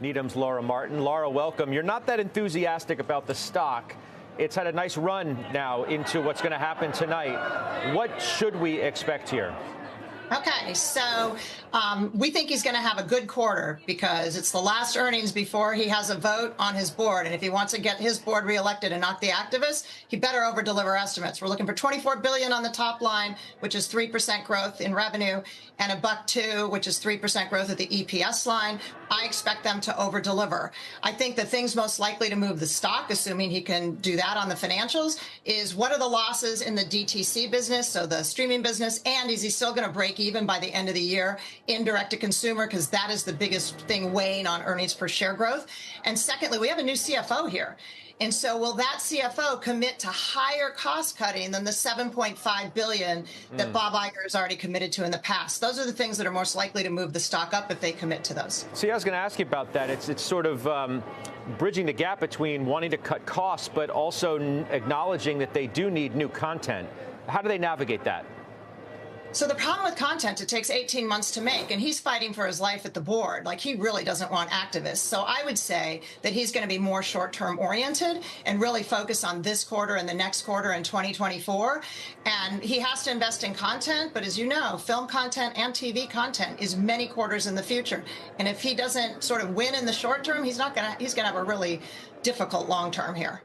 Needham's Laura Martin. Laura, welcome. You're not that enthusiastic about the stock. It's had a nice run now into what's going to happen tonight. What should we expect here? Okay, so we think he's going to have a good quarter because it's the last earnings before he has a vote on his board. And if he wants to get his board reelected and not the activists, he better over-deliver estimates. We're looking for $24 billion on the top line, which is 3% growth in revenue, and $1.02, which is 3% growth at the EPS line. I expect them to over-deliver. I think the things most likely to move the stock, assuming he can do that on the financials, is what are the losses in the DTC business, so the streaming business, and is he still going to break even by the end of the year in direct-to-consumer, because that is the biggest thing weighing on earnings per share growth. And secondly, we have a new CFO here. And so will that CFO commit to higher cost cutting than the $7.5 billion that Bob Iger has already committed to in the past? Those are the things that are most likely to move the stock up if they commit to those. See, I was going to ask you about that. It's sort of bridging the gap between wanting to cut costs, but also acknowledging that they do need new content. How do they navigate that? So the problem with content, it takes 18 months to make, and he's fighting for his life at the board. Like, he really doesn't want activists. So I would say that he's going to be more short-term oriented and really focus on this quarter and the next quarter in 2024. And he has to invest in content. But as you know, film content and TV content is many quarters in the future. And if he doesn't sort of win in the short term, he's going to have a really difficult long term here.